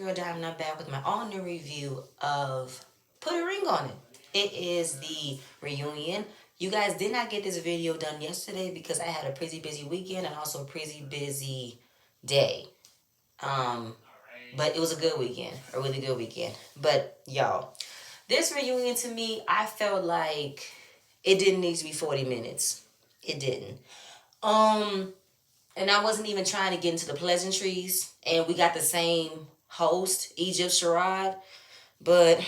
girl Diamond. I'm back with my all new review of Put a Ring on It. It is the reunion. You guys did not get this video done yesterday because I had a pretty busy weekend and also a pretty busy day. Um, but it was a good weekend, a really good weekend. But y'all, this reunion to me, I felt like it didn't need to be 40 minutes. It didn't. Um, and I wasn't even trying to get into the pleasantries. And we got the same host, Egypt Sherrod. But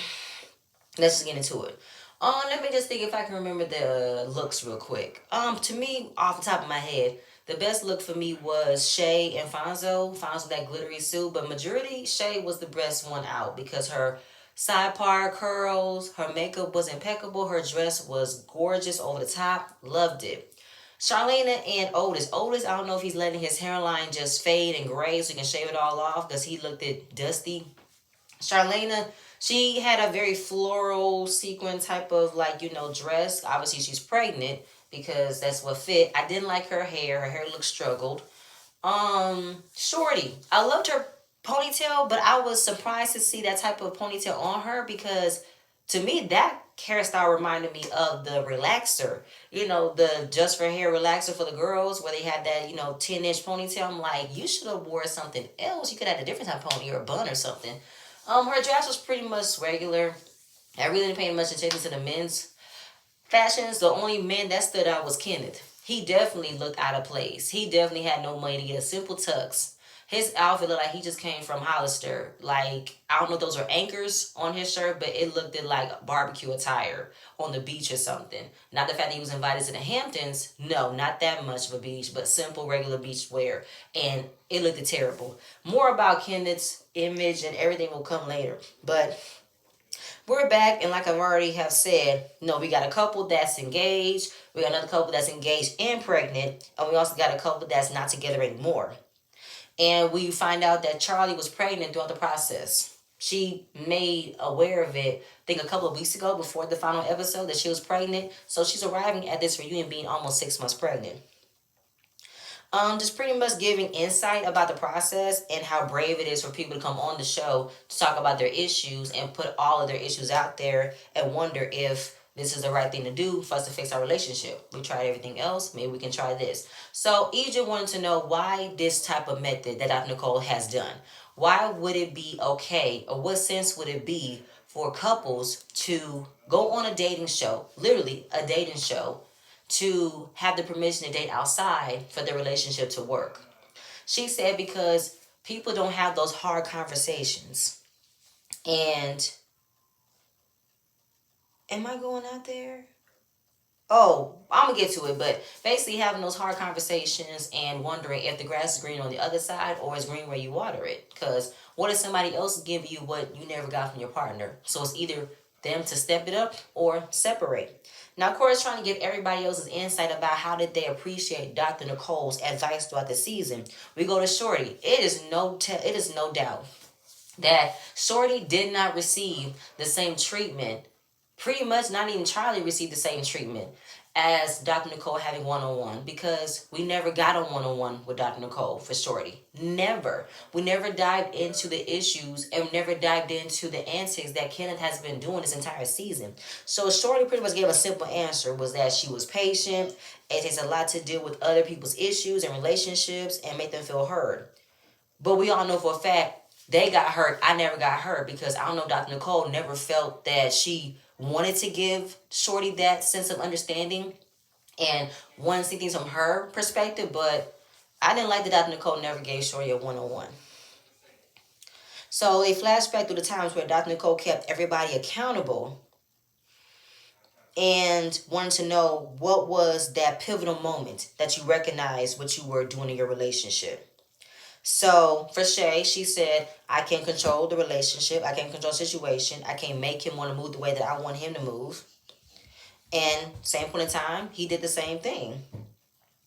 let's just get into it. Let me just think if I can remember the looks real quick. To me, off the top of my head, the best look for me was Shay and Fonzo. Fonzo that glittery suit, but majority Shay was the best one out because her side part curls, her makeup was impeccable, her dress was gorgeous over the top. Loved it. Charlena and Otis. Otis, I don't know if he's letting his hairline just fade and gray so he can shave it all off because he looked it dusty. Charlena, she had a very floral sequin type of dress. Obviously, she's pregnant because that's what fit. I didn't like her hair. Her hair looked struggled. Shorty, I loved her ponytail, but I was surprised to see that type of ponytail on her because to me that hairstyle reminded me of the relaxer. The just for hair relaxer for the girls where they had that 10-inch ponytail. I'm like, you should have wore something else. You could have a different type of pony or a bun or something. Her dress was pretty much regular. I really didn't pay much attention to the men's fashions. The only man that stood out was Kenneth. He definitely looked out of place. He definitely had no money to get a simple tux. His outfit looked like he just came from Hollister. Like, I don't know if those are anchors on his shirt, but it looked like barbecue attire on the beach or something. Not the fact that he was invited to the Hamptons. No, not that much of a beach, but simple, regular beach wear. And it looked terrible. More about Kenneth's image and everything will come later. But we're back, and like I've already have said, no, we got a couple that's engaged, we got another couple that's engaged and pregnant, and we also got a couple that's not together anymore. And we find out that Charlie was pregnant throughout the process. She made aware of it, I think a couple of weeks ago before the final episode, that she was pregnant. So she's arriving at this reunion being almost 6 months pregnant. Just pretty much giving insight about the process and how brave it is for people to come on the show to talk about their issues and put all of their issues out there and wonder if this is the right thing to do for us to fix our relationship. We tried everything else, maybe we can try this. So Egypt wanted to know why this type of method that Dr. Nicole has done. Why would it be okay, or what sense would it be for couples to go on a dating show, literally a dating show, to have the permission to date outside for their relationship to work? She said because people don't have those hard conversations. And am I going out there? Oh, I'm gonna get to it, but basically having those hard conversations and wondering if the grass is green on the other side or is green where you water it. Because what if somebody else give you what you never got from your partner? So it's either them to step it up or separate. Now, of course, trying to give everybody else's insight about how did they appreciate Dr. Nicole's advice throughout the season. We go to Shorty. It is no doubt that Shorty did not receive the same treatment. Pretty much not even Charlie received the same treatment as Dr. Nicole having one-on-one, because we never got a one-on-one with Dr. Nicole for Shorty. Never. We never dived into the issues and never dived into the antics that Kenneth has been doing this entire season. So Shorty pretty much gave a simple answer, was that she was patient. It takes a lot to deal with other people's issues and relationships and make them feel heard. But we all know for a fact they got hurt. I never got hurt because I don't know, Dr. Nicole never felt that she wanted to give Shorty that sense of understanding and wanted to see things from her perspective. But I didn't like that Dr. Nicole never gave Shorty a one-on-one. So they flash back through the times where Dr. Nicole kept everybody accountable and wanted to know what was that pivotal moment that you recognized what you were doing in your relationship. So for Shay, she said, I can't control the relationship. I can't control the situation. I can't make him want to move the way that I want him to move. And same point in time, he did the same thing.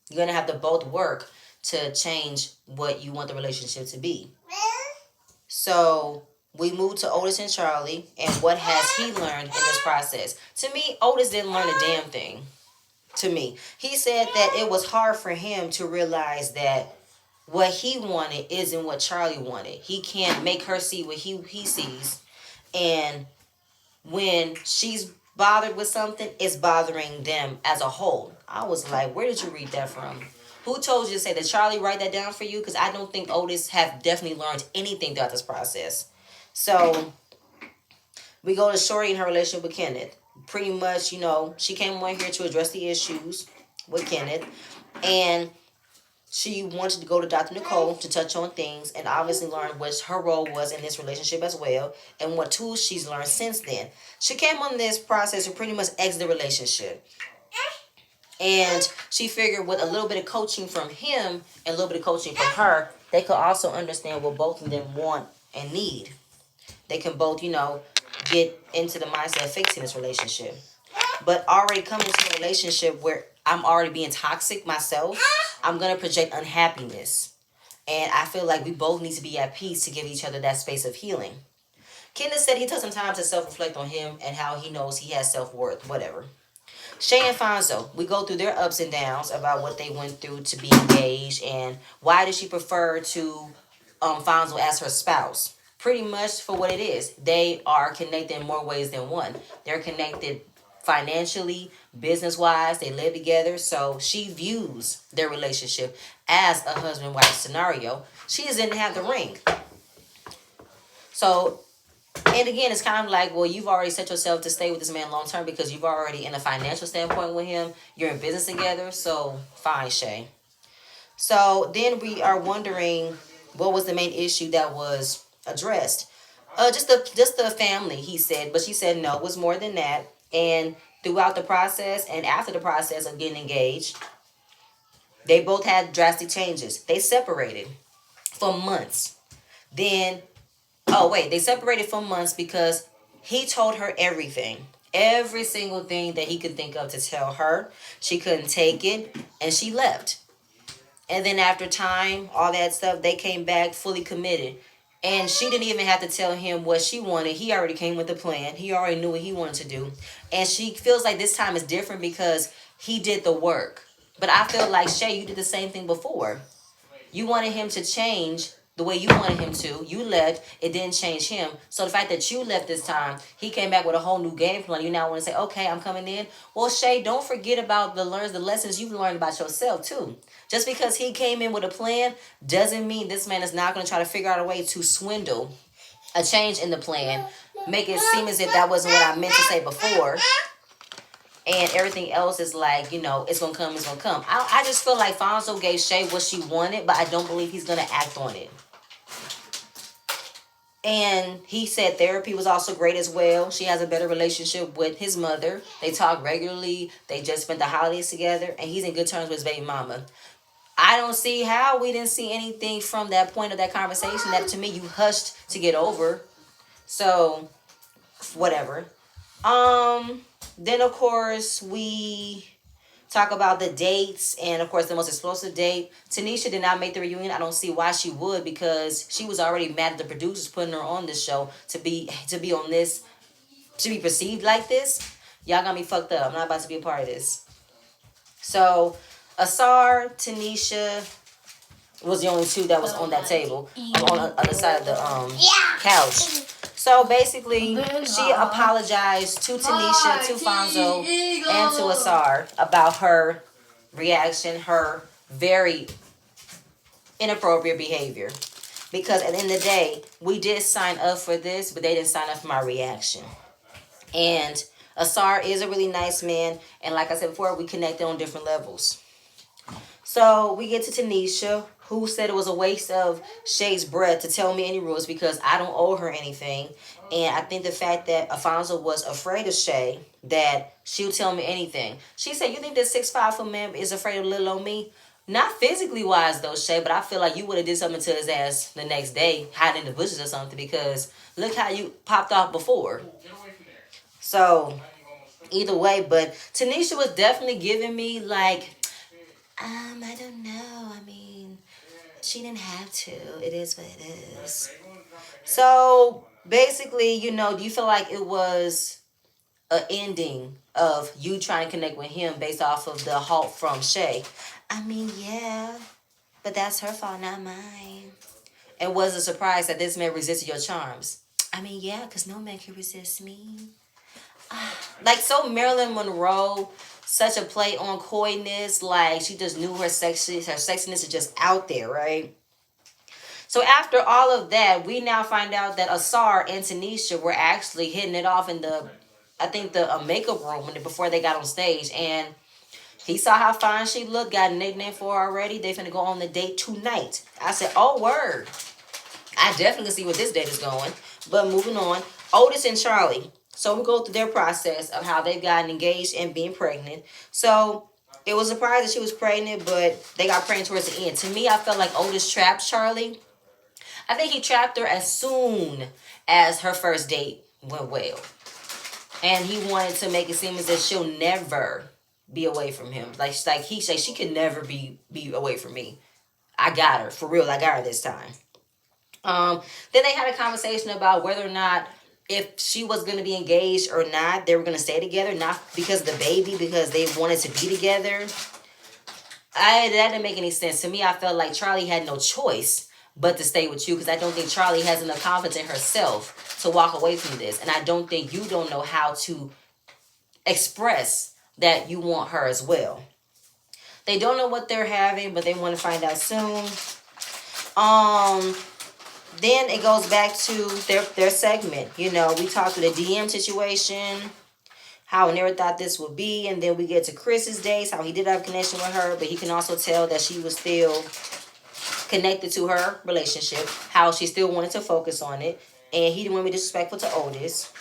You're going to have to both work to change what you want the relationship to be. So we moved to Otis and Charlie, and what has he learned in this process? To me, Otis didn't learn a damn thing. To me, he said that it was hard for him to realize that what he wanted isn't what Charlie wanted. He can't make her see what he sees. And when she's bothered with something, it's bothering them as a whole. I was like, where did you read that from? Who told you to say that? Charlie write that down for you? Because I don't think Otis have definitely learned anything throughout this process. So we go to Shorty and her relationship with Kenneth. Pretty much, she came on here to address the issues with Kenneth. And she wanted to go to Dr. Nicole to touch on things and obviously learn what her role was in this relationship as well and what tools she's learned since then. She came on this process to pretty much exit the relationship. And she figured with a little bit of coaching from him and a little bit of coaching from her, they could also understand what both of them want and need. They can both, get into the mindset of fixing this relationship. But already coming to a relationship where I'm already being toxic myself, I'm going to project unhappiness. And I feel like we both need to be at peace to give each other that space of healing. Kenneth said he took some time to self-reflect on him and how he knows he has self-worth, whatever. Shay and Fonzo, we go through their ups and downs about what they went through to be engaged and why did she prefer to Fonzo as her spouse. Pretty much for what it is. They are connected in more ways than one. They're connected financially, business wise, they live together. So she views their relationship as a husband wife scenario. She just didn't have the ring. So, and again, it's kind of like, well, you've already set yourself to stay with this man long term because you've already in a financial standpoint with him. You're in business together. So, fine, Shay. So then we are wondering what was the main issue that was addressed. Just the family, he said, but she said no, it was more than that. And throughout the process and after the process of getting engaged, they both had drastic changes. They separated for months. Then, oh wait, they separated for months because he told her everything. Every single thing that he could think of to tell her. She couldn't take it and she left. And then after time, all that stuff, they came back fully committed. And she didn't even have to tell him what she wanted. He already came with a plan. He already knew what he wanted to do. And she feels like this time is different because he did the work. But I feel like, Shay, you did the same thing before. You wanted him to change the way you wanted him to. You left. It didn't change him. So the fact that you left this time, he came back with a whole new game plan. You now want to say, okay, I'm coming in. Well, Shay, don't forget about the lessons you've learned about yourself too. Just because he came in with a plan doesn't mean this man is not going to try to figure out a way to swindle a change in the plan. Make it seem as if that wasn't what I meant to say before. And everything else is like, it's going to come, it's going to come. I just feel like Fonzo gave Shay what she wanted, but I don't believe he's going to act on it. And he said therapy was also great as well. She has a better relationship with his mother. They talk regularly. They just spent the holidays together. And he's in good terms with his baby mama. I don't see how we didn't see anything from that point of that conversation that to me you hushed to get over. So, whatever. Then of course we talk about the dates and of course the most explosive date. Tanisha did not make the reunion. I don't see why she would because she was already mad at the producers putting her on this show to be on this, to be perceived like this. Y'all got me fucked up. I'm not about to be a part of this. So Asar, Tanisha was the only two that was on that table. On the other side of the couch. So basically, she apologized to Tanisha, to Fonzo, and to Asar about her reaction, her very inappropriate behavior. Because at the end of the day, we did sign up for this, but they didn't sign up for my reaction. And Asar is a really nice man. And like I said before, we connected on different levels. So we get to Tanisha, who said it was a waste of Shay's breath to tell me any rules because I don't owe her anything. And I think the fact that Alfonso was afraid of Shay, that she'll tell me anything. She said, you think this 6'5" man is afraid of little old me? Not physically wise though, Shay, but I feel like you would have did something to his ass the next day, hiding in the bushes or something, because look how you popped off before. So, either way, but Tanisha was definitely giving me like, I don't know. I mean, she didn't have to. It is what it is. So basically, do you feel like it was an ending of you trying to connect with him based off of the halt from Shay? I mean, yeah. But that's her fault, not mine. It was a surprise that this man resisted your charms. I mean, yeah, because no man can resist me. Like, so Marilyn Monroe, such a play on coyness. Like, she just knew her sexiness is just out there, right? So after all of that, we now find out that Asar and Tanisha were actually hitting it off in the, I think the makeup room before they got on stage, and he saw how fine she looked, got a nickname for her already. They finna go on the date tonight. I said, oh word. I definitely see where this date is going. But moving on, Otis and Charlie. So we go through their process of how they've gotten engaged and being pregnant. So it was a surprise that she was pregnant, but they got pregnant towards the end. To me, I felt like Otis trapped Charlie. I think he trapped her as soon as her first date went well. And he wanted to make it seem as if she'll never be away from him. Like he said, she can never be away from me. I got her. For real, I got her this time. Then they had a conversation about whether or not if she was going to be engaged or not, they were going to stay together, not because of the baby, because they wanted to be together. That didn't make any sense to me. I felt like Charlie had no choice but to stay with you, because I don't think Charlie has enough confidence in herself to walk away from this, and I don't think you don't know how to express that you want her as well. They don't know what they're having, but they want to find out soon. Um, then it goes back to their segment. You know, we talked through the DM situation, how I never thought this would be, and then we get to Chris's days, how he did have a connection with her, but he can also tell that she was still connected to her relationship, how she still wanted to focus on it, and he didn't want to be disrespectful to Otis.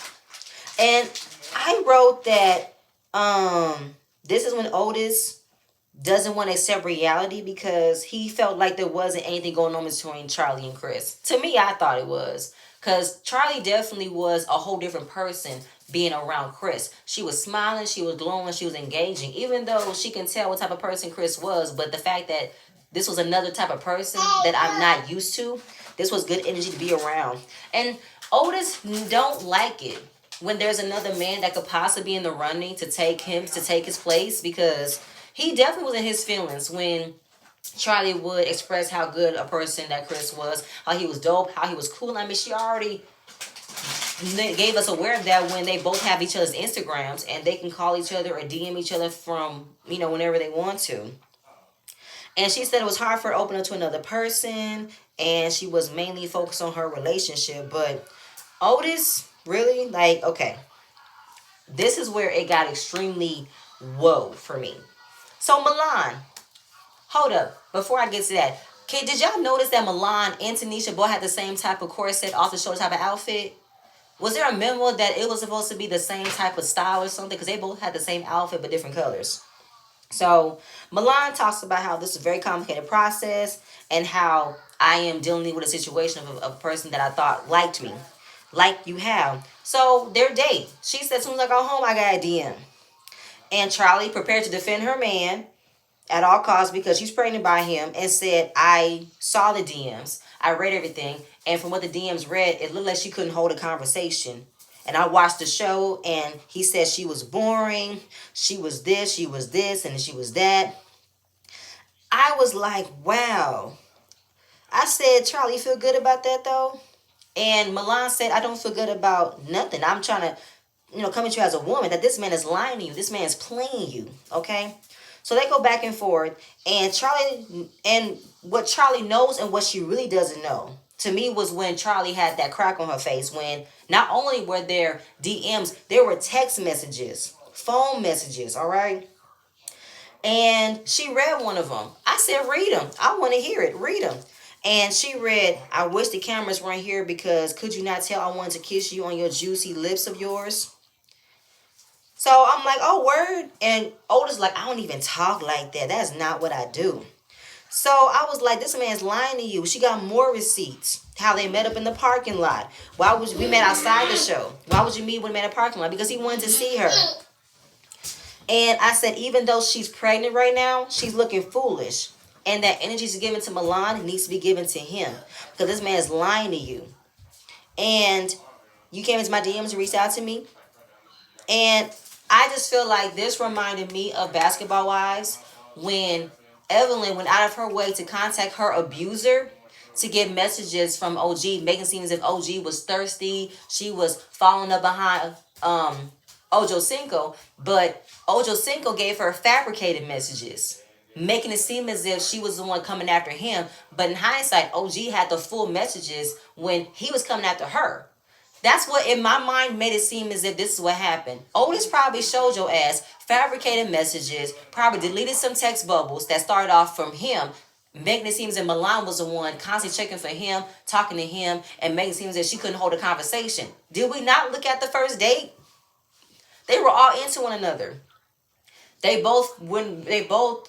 And I wrote that this is when Otis doesn't want to accept reality because he felt like there wasn't anything going on between Charlie and Chris. To me, I thought it was. Because Charlie definitely was a whole different person being around Chris. She was smiling, she was glowing, she was engaging. Even though she can tell what type of person Chris was, but the fact that this was another type of person that I'm not used to, this was good energy to be around. And Otis don't like it when there's another man that could possibly be in the running to take his place, because he definitely was in his feelings when Charlie would express how good a person that Chris was, how he was dope, how he was cool. I mean, she already gave us aware of that when they both have each other's Instagrams and they can call each other or DM each other from, whenever they want to. And she said it was hard for her to open up to another person, and she was mainly focused on her relationship. But Otis, really, like, okay, this is where it got extremely whoa for me. So Milan, hold up, before I get to that, okay, did y'all notice that Milan and Tanisha both had the same type of corset, off the shoulder type of outfit? Was there a memo that it was supposed to be the same type of style or something? Because they both had the same outfit but different colors. So Milan talks about how this is a very complicated process and how I am dealing with a situation of a person that I thought liked me, like you have. So their date. She said, as soon as I got home, I got a DM. And Charlie prepared to defend her man at all costs because she's pregnant by him, and said, I saw the DMs. I read everything. And from what the DMs read, it looked like she couldn't hold a conversation. And I watched the show, and he said she was boring. She was this, and she was that. I was like, wow. I said, Charlie, you feel good about that, though? And Milan said, I don't feel good about nothing. I'm trying to, come at you as a woman, that this man is lying to you. This man is playing you, okay? So they go back and forth, and what Charlie knows and what she really doesn't know, to me, was when Charlie had that crack on her face, when not only were there DMs, there were text messages, phone messages, all right? And she read one of them. I said, read them. I want to hear it. Read them. And she read, I wish the cameras weren't here because could you not tell I wanted to kiss you on your juicy lips of yours? So I'm like, oh, word. And Otis like, I don't even talk like that. That's not what I do. So I was like, this man's lying to you. She got more receipts. How they met up in the parking lot. Why was we met outside the show? Why would you meet when we met in the parking lot? Because he wanted to see her. And I said, even though she's pregnant right now, she's looking foolish. And that energy she's given to Milan needs to be given to him. Because this man is lying to you. And you came into my DMs and reached out to me. And I just feel like this reminded me of Basketball Wives when Evelyn went out of her way to contact her abuser to get messages from OG, making it seem as if OG was thirsty. She was following up behind Ojo Cinco, but Ojo Cinco gave her fabricated messages, making it seem as if she was the one coming after him. But in hindsight, OG had the full messages when he was coming after her. That's what in my mind made it seem as if this is what happened. Otis probably showed your ass fabricated messages, probably deleted some text bubbles that started off from him, making it seem as if Milan was the one constantly checking for him, talking to him, and making it seem as if she couldn't hold a conversation. Did we not look at the first date? They were all into one another. They both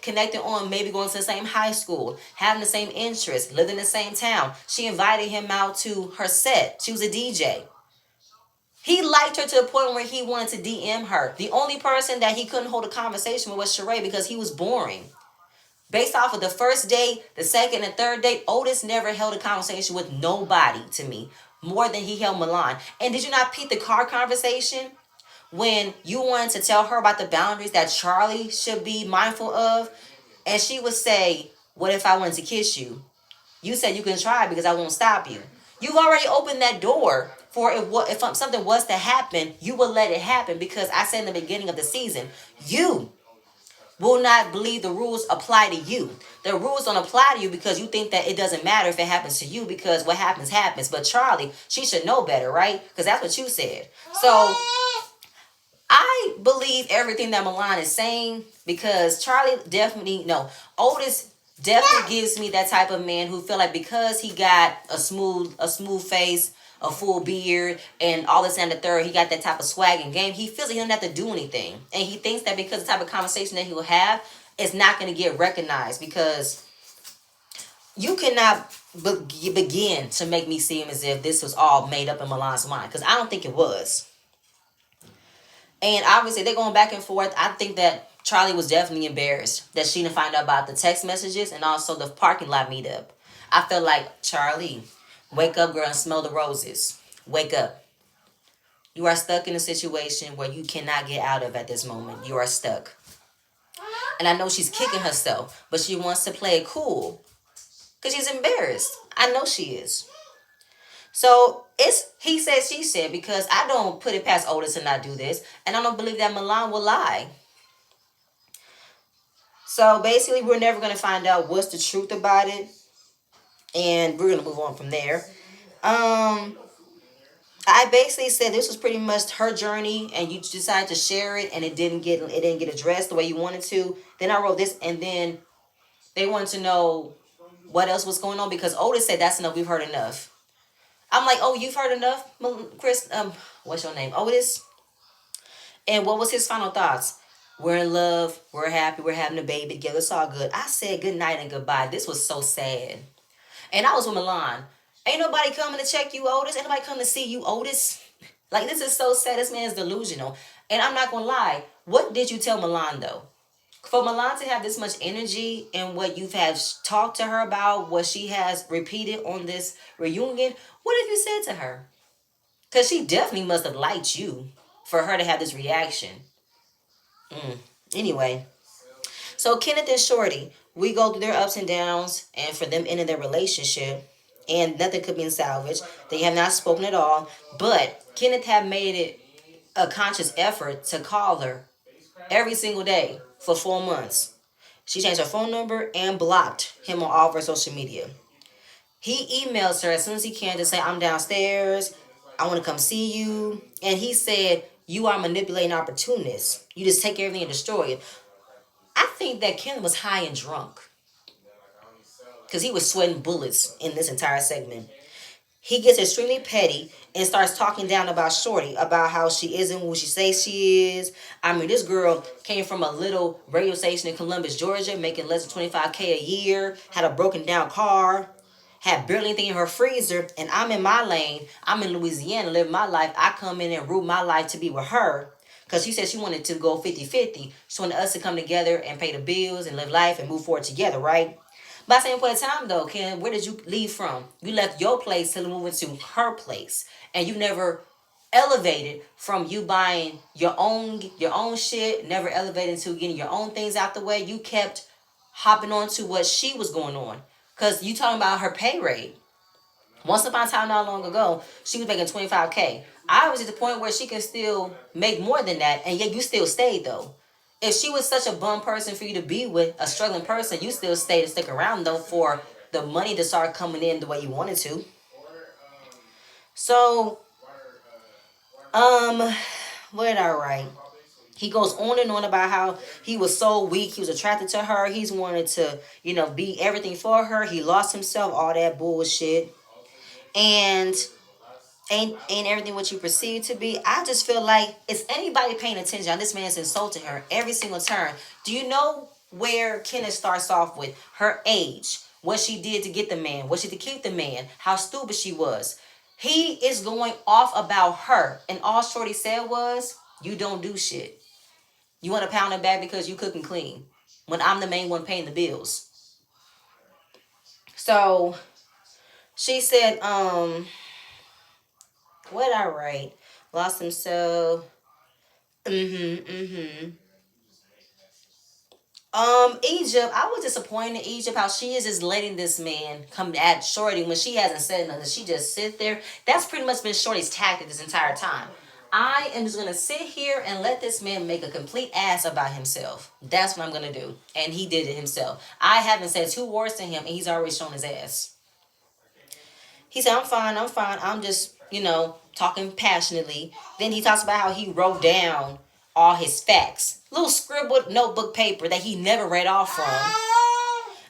connected on maybe going to the same high school, having the same interests, lived in the same town. She invited him out to her set. She was a DJ. He liked her to the point where he wanted to DM her. The only person that he couldn't hold a conversation with was Sheree because he was boring. Based off of the first date, the second and third date, Otis never held a conversation with nobody to me more than he held Milan. And did you not peep the car conversation when you wanted to tell her about the boundaries that Charlie should be mindful of? And she would say, "What if I wanted to kiss you?" You said you can try because I won't stop you. You've already opened that door for if something was to happen, you will let it happen because I said in the beginning of the season, you will not believe the rules apply to you. The rules don't apply to you because you think that it doesn't matter if it happens to you because what happens happens. But Charlie, she should know better, right? Because that's what you said. So I believe everything that Milan is saying because Charlie definitely, no, Otis definitely gives me that type of man who feel like because he got a smooth face, a full beard, and all this and the third, he got that type of swag and game. He feels like he doesn't have to do anything. And he thinks that because the type of conversation that he will have, it's not going to get recognized because you cannot begin to make me seem as if this was all made up in Milan's mind because I don't think it was. And obviously, they're going back and forth. I think that Charlie was definitely embarrassed that she didn't find out about the text messages and also the parking lot meetup. I feel like, Charlie, wake up, girl, and smell the roses. Wake up. You are stuck in a situation where you cannot get out of at this moment. You are stuck. And I know she's kicking herself, but she wants to play it cool because she's embarrassed. I know she is. So it's he said, she said, because I don't put it past Otis to not do this. And I don't believe that Milan will lie. So basically, we're never going to find out what's the truth about it. And we're going to move on from there. I basically said this was pretty much her journey, and you decided to share it, and it didn't get addressed the way you wanted to. Then I wrote this, and then they wanted to know what else was going on because Otis said that's enough. We've heard enough. I'm like, oh, you've heard enough, Chris. What's your name, Otis? And what was his final thoughts? We're in love. We're happy. We're having a baby together. It's all good. I said good night and goodbye. This was so sad. And I was with Milan. Ain't nobody coming to check you, Otis. Ain't nobody coming to see you, Otis. Like, this is so sad. This man is delusional. And I'm not going to lie. What did you tell Milan, though? For Milan to have this much energy in what you've had talked to her about, what she has repeated on this reunion, what have you said to her? Because she definitely must have liked you for her to have this reaction. Anyway, so Kenneth and Shorty, we go through their ups and downs, and for them ending their relationship, and nothing could be salvaged. They have not spoken at all, but Kenneth had made it a conscious effort to call her every single day for 4 months. She changed her phone number and blocked him on all of her social media. He emails her as soon as he can to say, I'm downstairs. I want to come see you. And he said, you are manipulating opportunists. You just take everything and destroy it. I think that Ken was high and drunk because he was sweating bullets in this entire segment. He gets extremely petty and starts talking down about Shorty, about how she isn't who she says she is. I mean, this girl came from a little radio station in Columbus, Georgia, making less than $25K a year, had a broken down car, had barely anything in her freezer, and I'm in my lane. I'm in Louisiana living my life. I come in and root my life to be with her because she said she wanted to go 50-50. She wanted us to come together and pay the bills and live life and move forward together, right? By the same point in time, though, Ken, where did you leave from? You left your place to move into her place, and you never elevated from you buying your own shit. Never elevated to getting your own things out the way. You kept hopping on to what she was going on. Because you talking about her pay rate. Once upon a time, not long ago, she was making 25K. I was at the point where she can still make more than that, and yet you still stayed though. If she was such a bum person for you to be with, a struggling person, you still stayed and stick around though for the money to start coming in the way you wanted to. So, um, what did I write? He goes on and on about how he was so weak. He was attracted to her. He's wanted to, be everything for her. He lost himself, all that bullshit. And ain't everything what you perceive to be. I just feel like, is anybody paying attention? This man's insulting her every single turn. Do you know where Kenneth starts off with? Her age, what she did to get the man, what she did to keep the man, how stupid she was. He is going off about her, and all Shorty said was, you don't do shit. You want to pound him back because you cook and clean when I'm the main one paying the bills. So she said, what did I write? Lost himself. Egypt, I was disappointed in Egypt how she is just letting this man come at Shorty when she hasn't said nothing. She just sit there. That's pretty much been Shorty's tactic this entire time. I am just gonna sit here and let this man make a complete ass about himself. That's what I'm gonna do. And he did it himself. I haven't said two words to him and he's already shown his ass. He said, I'm fine. I'm just, talking passionately. Then he talks about how he wrote down all his facts. Little scribbled notebook paper that he never read off from.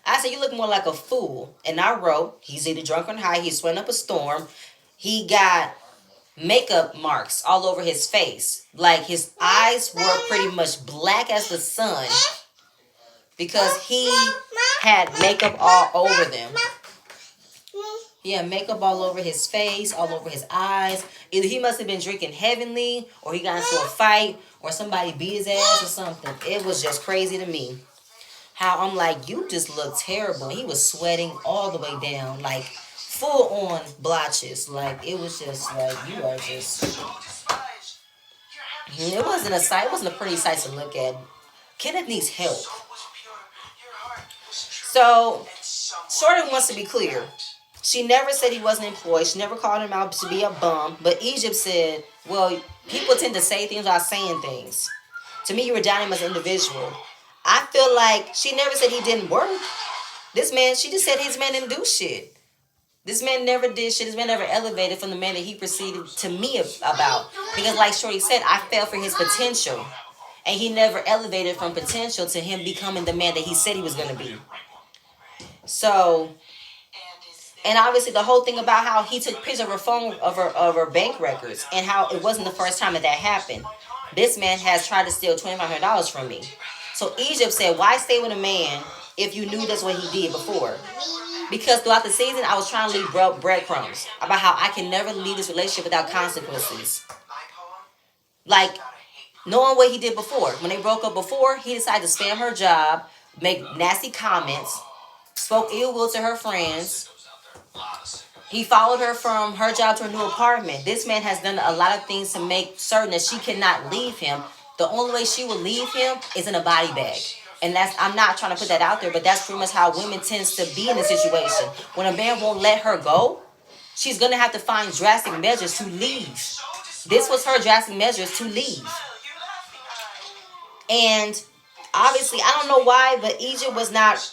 I said, you look more like a fool. And I wrote, he's either drunk or high. He's sweating up a storm. He got makeup marks all over his face. Like his eyes were pretty much black as the sun because he had makeup all over them. He had makeup all over his face, all over his eyes. Either he must have been drinking heavenly, or he got into a fight, or somebody beat his ass or something. It was just crazy to me. How I'm like, you just look terrible. He was sweating all the way down, like full on blotches. Like it was just like, you are just. It wasn't a sight. It wasn't a pretty sight to look at. Kenneth needs help. So, Shorty wants to be clear. She never said he wasn't employed. She never called him out to be a bum. But Egypt said, well, people tend to say things without saying things. To me, you were down him as an individual. I feel like she never said he didn't work. This man, she just said his man didn't do shit. This man never did shit. This man never elevated from the man that he proceeded to me about. Because like Shorty said, I fell for his potential. And he never elevated from potential to him becoming the man that he said he was going to be. So... And obviously the whole thing about how he took pictures of her phone, of her bank records, and how it wasn't the first time that happened. This man has tried to steal $2,500 from me. So Egypt said, why stay with a man if you knew that's what he did before? Because throughout the season, I was trying to leave breadcrumbs about how I can never leave this relationship without consequences. Like, knowing what he did before. When they broke up before, he decided to spam her job, make nasty comments, spoke ill will to her friends. He followed her from her job to her new apartment. This man has done a lot of things to make certain that she cannot leave him. The only way she will leave him is in a body bag. And I'm not trying to put that out there, but that's pretty much how women tends to be in a situation. When a man won't let her go, she's going to have to find drastic measures to leave. This was her drastic measures to leave. And obviously, I don't know why, but Egypt was not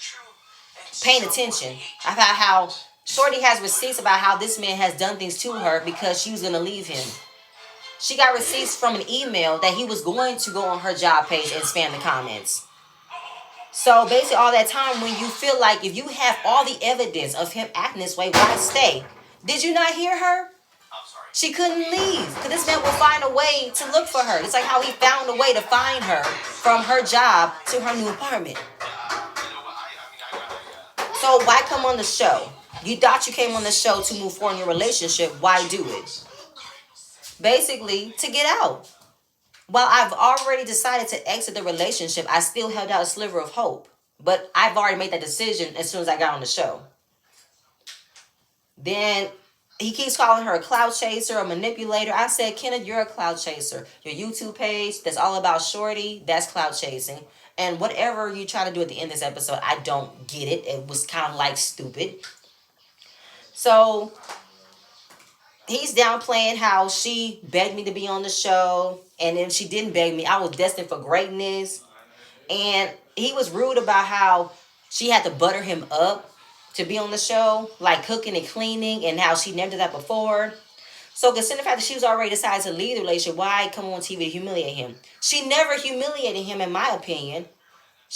paying attention about how Shorty has receipts about how this man has done things to her because she was going to leave him. She got receipts from an email that he was going to go on her job page and spam the comments. So basically all that time when you feel like if you have all the evidence of him acting this way, why stay? Did you not hear her? She couldn't leave because this man will find a way to look for her. It's like how he found a way to find her from her job to her new apartment. So why come on the show? You thought you came on the show to move forward in your relationship. Why do it? Basically, to get out. While I've already decided to exit the relationship, I still held out a sliver of hope. But I've already made that decision as soon as I got on the show. Then he keeps calling her a cloud chaser, a manipulator. I said, Kenneth, you're a cloud chaser. Your YouTube page that's all about Shorty, that's cloud chasing. And whatever you try to do at the end of this episode, I don't get it. It was kind of like stupid. So he's downplaying how she begged me to be on the show, and if she didn't beg me, I was destined for greatness. And he was rude about how she had to butter him up to be on the show, like cooking and cleaning, and how she never did that before. So considering the fact that she was already decided to leave the relationship, why come on TV to humiliate him? She never humiliated him, in my opinion.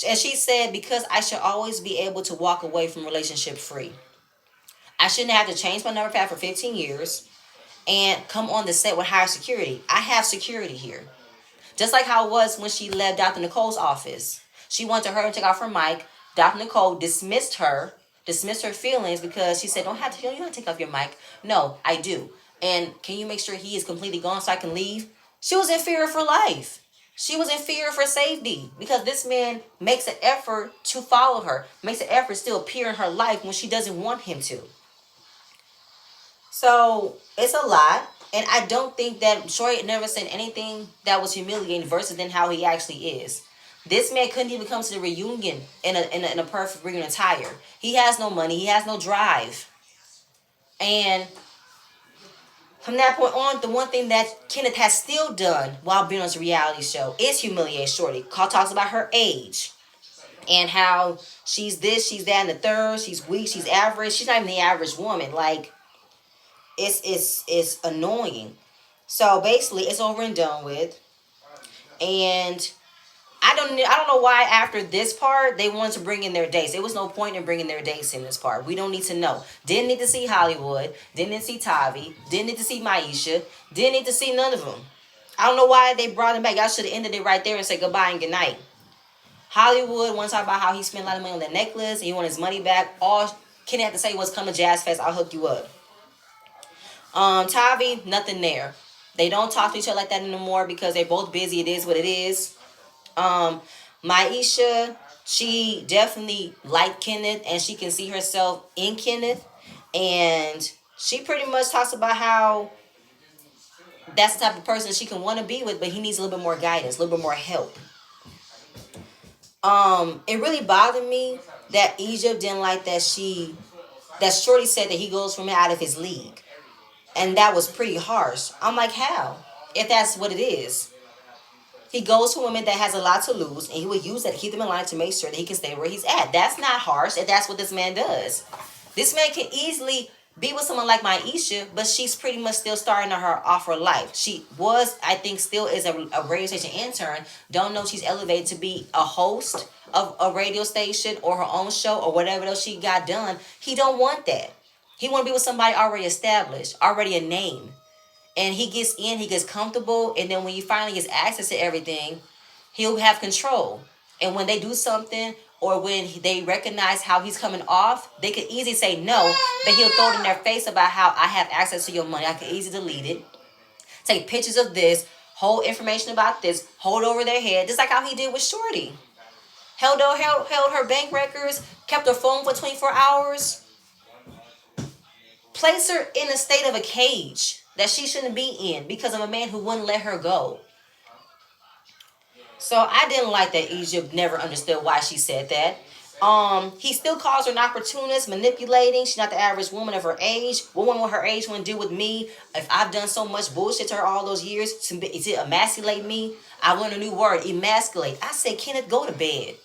And she said, because I should always be able to walk away from relationship free. I shouldn't have to change my number pad for 15 years and come on the set with higher security. I have security here. Just like how it was when she left Dr. Nicole's office. She went to her and took off her mic. Dr. Nicole dismissed her feelings because she said, don't have to, you don't have to take off your mic. No, I do. And can you make sure he is completely gone so I can leave? She was in fear for life. She was in fear for safety because this man makes an effort to follow her, makes an effort to still appear in her life when she doesn't want him to. So it's a lot. And I don't think that Shorty never said anything that was humiliating versus than how he actually is. This man couldn't even come to the reunion in a perfect reunion attire. He has no money. He has no drive. And from that point on, the one thing that Kenneth has still done while being on this reality show is humiliate Shorty. Carl talks about her age and how she's this, she's that, and the third. She's weak, she's average. She's not even the average woman. Like, it's annoying. So basically, it's over and done with. And I don't know why after this part they wanted to bring in their dates. There was no point in bringing their dates in this part. We don't need to know. Didn't need to see Hollywood. Didn't need to see Tavi. Didn't need to see Maisha. Didn't need to see none of them. I don't know why they brought him back. Y'all should have ended it right there and said goodbye and good night. Hollywood wants to talk about how he spent a lot of money on that necklace and he wanted his money back. All Kenny had to say was, come to Jazz Fest, I'll hook you up. Tavi, nothing there. They don't talk to each other like that anymore because they're both busy. It is what it is. Maisha, she definitely liked Kenneth and she can see herself in Kenneth. And she pretty much talks about how that's the type of person she can want to be with, but he needs a little bit more guidance, a little bit more help. It really bothered me that Egypt didn't like that Shorty said that he goes from out of his league. And that was pretty harsh. I'm like, how? If that's what it is. He goes to women that has a lot to lose, and he would use that to keep them in line to make sure that he can stay where he's at. That's not harsh, if that's what this man does. This man can easily be with someone like Maisha, but she's pretty much still starting her off her life. She was, I think, still is a radio station intern. Don't know if she's elevated to be a host of a radio station or her own show or whatever else she got done. He don't want that. He want to be with somebody already established, already a name. And he gets in, he gets comfortable, and then when he finally gets access to everything, he'll have control. And when they do something, or when they recognize how he's coming off, they could easily say no, but he'll throw it in their face about how I have access to your money. I can easily delete it. Take pictures of this, hold information about this, hold over their head, just like how he did with Shorty. Held her bank records, kept her phone for 24 hours. Place her in a state of a cage that she shouldn't be in because of a man who wouldn't let her go. So I didn't like that Egypt never understood why she said that. He still calls her an opportunist, manipulating. She's not the average woman of her age. What woman with her age want to do with me if I've done so much bullshit to her all those years to emasculate me? I learned a new word, emasculate. I said, Kenneth, go to bed.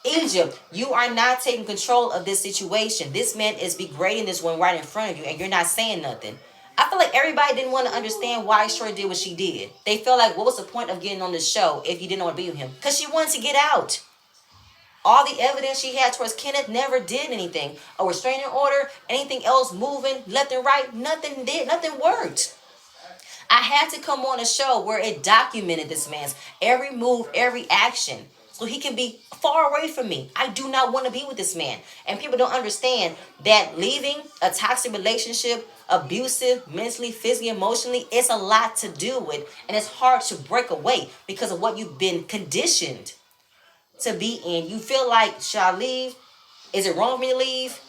Egypt, you are not taking control of this situation. This man is degrading this one right in front of you, and you're not saying nothing. I feel like everybody didn't want to understand why Shorty did what she did. They felt like, what was the point of getting on this show if you didn't want to be with him? Because she wanted to get out. All the evidence she had towards Kenneth never did anything. A restraining order, anything else moving left and right, nothing did, nothing worked. I had to come on a show where it documented this man's every move, every action, so he can be far away from me. I do not want to be with this man. And people don't understand that leaving a toxic relationship, abusive, mentally, physically, emotionally, it's a lot to deal with. And it's hard to break away because of what you've been conditioned to be in. You feel like, should I leave? Is it wrong for me to leave?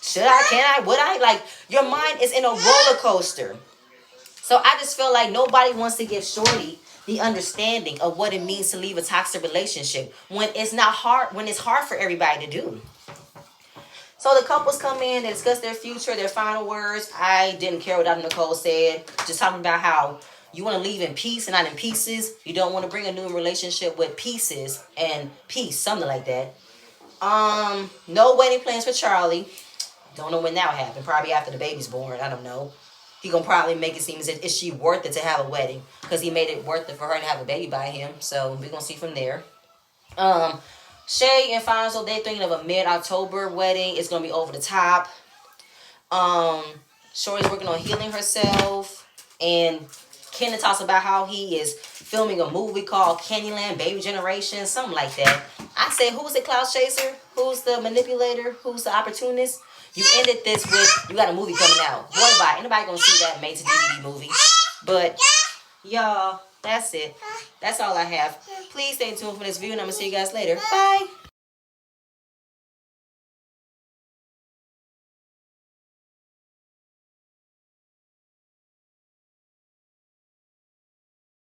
Should I? Can I? Would I? Like, your mind is in a roller coaster. So I just feel like nobody wants to give Shorty the understanding of what it means to leave a toxic relationship when it's not hard, when it's hard for everybody to do. So the couples come in, they discuss their future, their final words. I didn't care what Dr. Nicole said. Just talking about how you want to leave in peace and not in pieces. You don't want to bring a new relationship with pieces and peace, something like that. No wedding plans for Charlie. Don't know when that'll happen. Probably after the baby's born. I don't know. He gonna probably make it seem as if is she worth it to have a wedding because he made it worth it for her to have a baby by him. So we're gonna see from there. Um, Shay and Fonzo, they thinking of a mid-October wedding. It's gonna be over the top. Um, Shorty's working on healing herself, and Kenan talks about how he is filming a movie called Candyland Baby Generation, something like that. I say, who's the cloud chaser? Who's the manipulator? Who's the opportunist? You ended this with, you got a movie coming out. What about? Anybody gonna see that made to DVD movie? But y'all, that's it. That's all I have. Please stay tuned for this video, and I'm gonna see you guys later. Bye.